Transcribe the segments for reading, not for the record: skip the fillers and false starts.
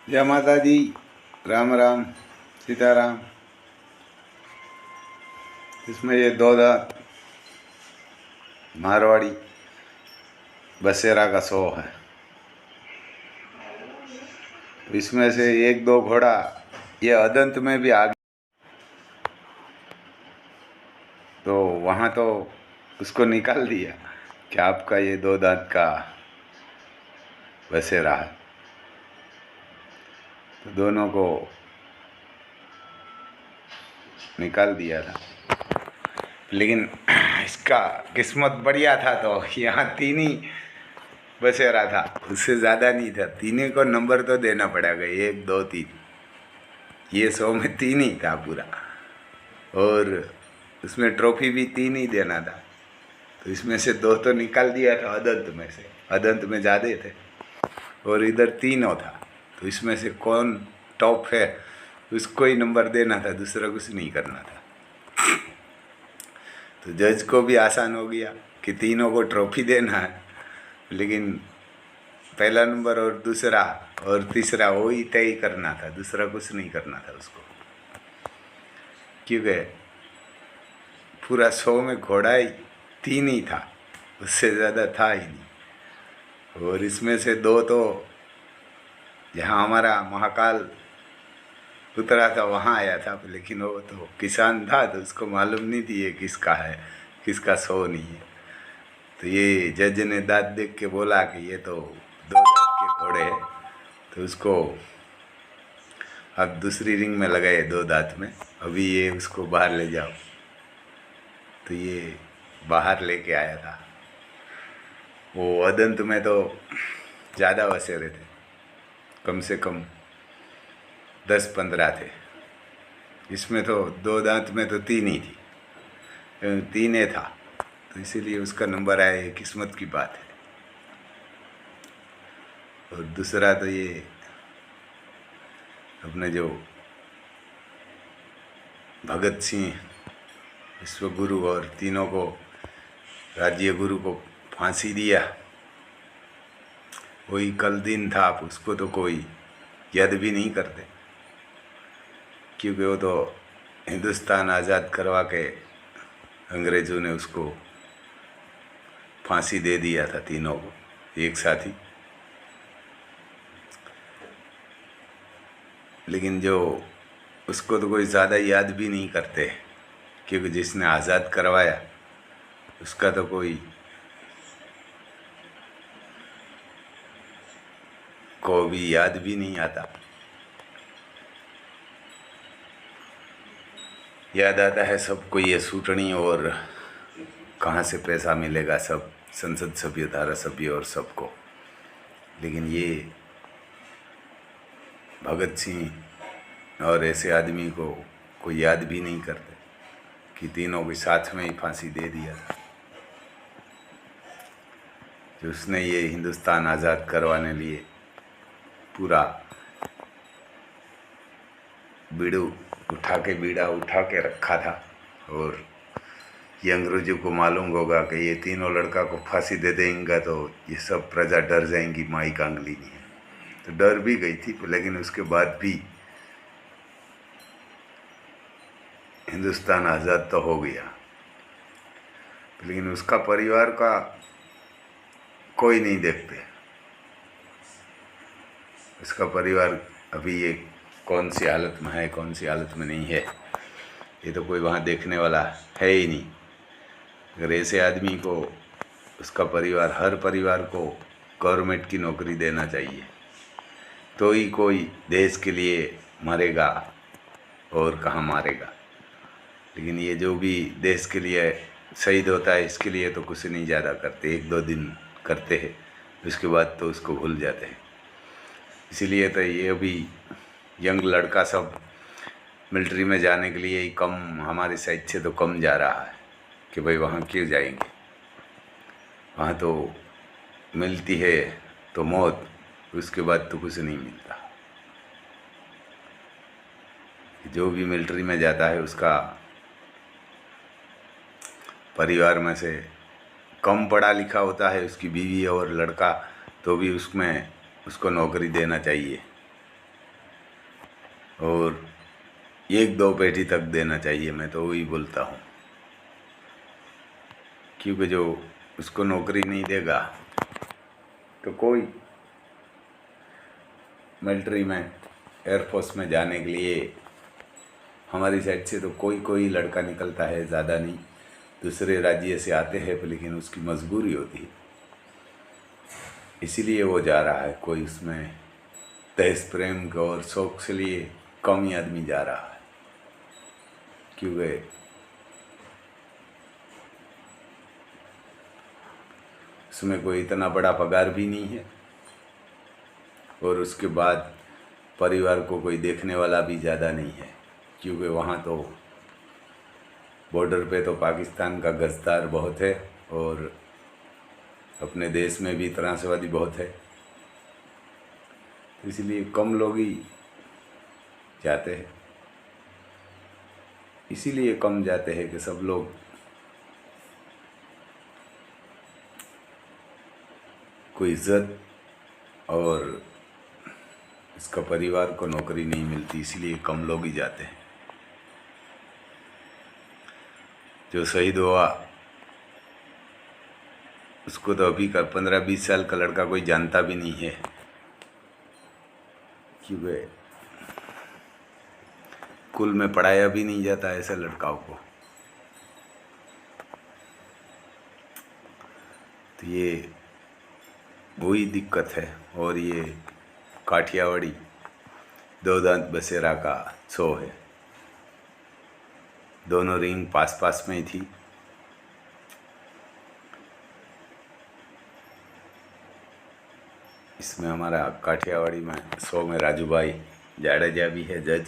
जय माता दी। राम राम सीताराम। इसमें ये दो दांत मारवाड़ी बसेरा का शो है। इसमें से एक दो घोड़ा ये अदंत में भी आ गया, तो वहाँ तो उसको निकाल दिया कि आपका ये दो दांत का बसेरा है। तो दोनों को निकाल दिया था, लेकिन इसका किस्मत बढ़िया था तो यहाँ तीन ही बसेरा था, उससे ज़्यादा नहीं था। तीन को नंबर तो देना पड़ेगा, 1 2 3। ये 100 में 3 ही था पूरा, और उसमें ट्रॉफी भी 3 ही देना था। तो इसमें से 2 तो निकाल दिया था अदंत में से, अदंत में ज़्यादा थे, और इधर तीनों था। तो इसमें से कौन टॉप है उसको ही नंबर देना था, दूसरा कुछ नहीं करना था। तो जज को भी आसान हो गया कि तीनों को ट्रॉफी देना है, लेकिन पहला नंबर और दूसरा और तीसरा वो ही तय करना था, दूसरा कुछ नहीं करना था उसको, क्योंकि पूरा 100 में घोड़ा ही 3 ही था, उससे ज़्यादा था ही नहीं। और इसमें से 2 तो जहाँ हमारा महाकाल उतरा था वहाँ आया था, लेकिन वो तो किसान था तो उसको मालूम नहीं थी ये किसका है किसका 100 नहीं है। तो ये जज ने दांत देख के बोला कि ये तो 2 दांत के घोड़े हैं, तो उसको अब दूसरी रिंग में लगाए 2 दांत में, अभी ये उसको बाहर ले जाओ। तो ये बाहर लेके आया था। वो अदंत में तो ज़्यादा वसेरे थे, कम से कम 10-15 थे। इसमें तो 2 दांत में तो 3 ही थी, 3 ही था, तो इसीलिए उसका नंबर आया। ये किस्मत की बात है। और दूसरा तो ये अपने जो भगत सिंह विश्वगुरु और तीनों को राज्य गुरु को फांसी दिया, वही कल दिन था। आप उसको तो कोई याद भी नहीं करते, क्योंकि वो तो हिंदुस्तान आज़ाद करवा के अंग्रेज़ों ने उसको फांसी दे दिया था, तीनों को एक साथ ही। लेकिन जो उसको तो कोई ज़्यादा याद भी नहीं करते, क्योंकि जिसने आज़ाद करवाया उसका तो कोई को भी याद भी नहीं आता। याद आता है सबको ये सूटनी और कहाँ से पैसा मिलेगा, सब संसद सभ्य, धारासभ्य और सबको। लेकिन ये भगत सिंह और ऐसे आदमी को कोई याद भी नहीं करते कि तीनों के साथ में ही फांसी दे दिया था। जो उसने ये हिंदुस्तान आज़ाद करवाने लिए पूरा बीड़ा उठा के रखा था, और ये अंग्रेजों को मालूम होगा कि ये तीनों लड़का को फांसी दे देंगे तो ये सब प्रजा डर जाएंगी, माई कांगली नहीं है। तो डर भी गई थी, लेकिन उसके बाद भी हिंदुस्तान आज़ाद तो हो गया। लेकिन उसका परिवार का कोई नहीं देखते। उसका परिवार अभी ये कौन सी हालत में है, कौन सी हालत में नहीं है, ये तो कोई वहाँ देखने वाला है ही नहीं। अगर ऐसे आदमी को उसका परिवार, हर परिवार को गवर्नमेंट की नौकरी देना चाहिए, तो ही कोई देश के लिए मरेगा, और कहाँ मारेगा। लेकिन ये जो भी देश के लिए शहीद होता है, इसके लिए तो कुछ नहीं ज़्यादा करते, 1-2 दिन करते हैं, उसके बाद तो उसको भूल जाते हैं। इसीलिए तो ये अभी यंग लड़का सब मिलिट्री में जाने के लिए ही कम, हमारे साइड से तो कम जा रहा है कि भाई वहाँ क्यों जाएंगे, वहाँ तो मिलती है तो मौत, उसके बाद तो कुछ नहीं मिलता। जो भी मिलिट्री में जाता है उसका परिवार में से कम पढ़ा लिखा होता है, उसकी बीवी और लड़का, तो भी उसमें उसको नौकरी देना चाहिए। और 1-2 पेटी तक देना चाहिए, मैं तो वही बोलता हूँ। क्योंकि जो उसको नौकरी नहीं देगा तो कोई मिलिट्री में, एयरफोर्स में जाने के लिए हमारी साइड से तो कोई लड़का निकलता है, ज़्यादा नहीं। दूसरे राज्य से आते हैं, लेकिन उसकी मजबूरी होती है, इसीलिए वो जा रहा है। कोई उसमें देश प्रेम के और शौक से लिए कम ही आदमी जा रहा है, क्योंकि उसमें कोई इतना बड़ा पगार भी नहीं है, और उसके बाद परिवार को कोई देखने वाला भी ज़्यादा नहीं है, क्योंकि वहाँ तो बॉर्डर पे तो पाकिस्तान का गश्तार बहुत है और अपने देश में भी त्रासवादी बहुत है, तो इसलिए कम लोग ही जाते हैं। इसीलिए कम जाते हैं कि सब लोग कोई इज्जत और इसका परिवार को नौकरी नहीं मिलती, इसलिए कम लोग ही जाते हैं। जो शहीद हुआ उसको तो अभी का 15-20 साल का लड़का कोई जानता भी नहीं है, क्योंकि स्कूल में पढ़ाया भी नहीं जाता ऐसे लड़काओं को। तो ये वही दिक्कत है। और ये काठियावाड़ी दो दांत बसेरा का शो है, दोनों रिंग पास पास में ही थी। इसमें हमारा काठियावाड़ी में शो में राजू भाई जाडेजा भी है जज,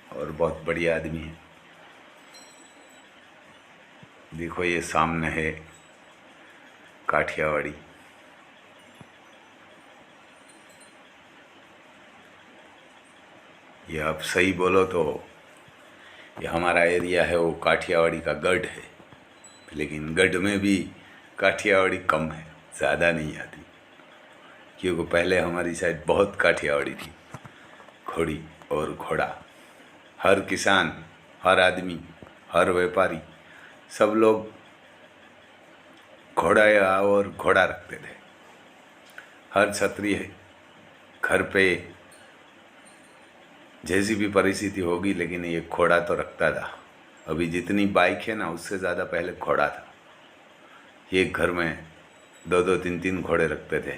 और बहुत बढ़िया आदमी है। देखो ये सामने है काठियावाड़ी। ये आप सही बोलो तो ये हमारा एरिया है, वो काठियावाड़ी का गढ़ है, लेकिन गढ़ में भी काठियावाड़ी कम है, ज़्यादा नहीं आती, क्योंकि पहले हमारी साइड बहुत काठियावाड़ी थी। घोड़ी और घोड़ा, हर किसान, हर आदमी, हर व्यापारी, सब लोग घोड़ा और घोड़ा रखते थे। हर क्षत्रिय घर पे जैसी भी परिस्थिति होगी, लेकिन ये घोड़ा तो रखता था। अभी जितनी बाइक है ना, उससे ज़्यादा पहले घोड़ा था। ये घर में 2-2, 3-3 घोड़े रखते थे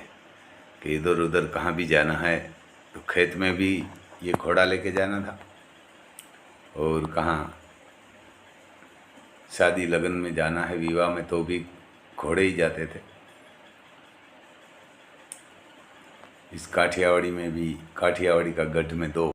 कि इधर उधर कहाँ भी जाना है तो खेत में भी ये घोड़ा लेके जाना था, और कहाँ शादी लगन में जाना है, विवाह में, तो भी घोड़े ही जाते थे। इस काठियावाड़ी में भी, काठियावाड़ी का गढ़ में 2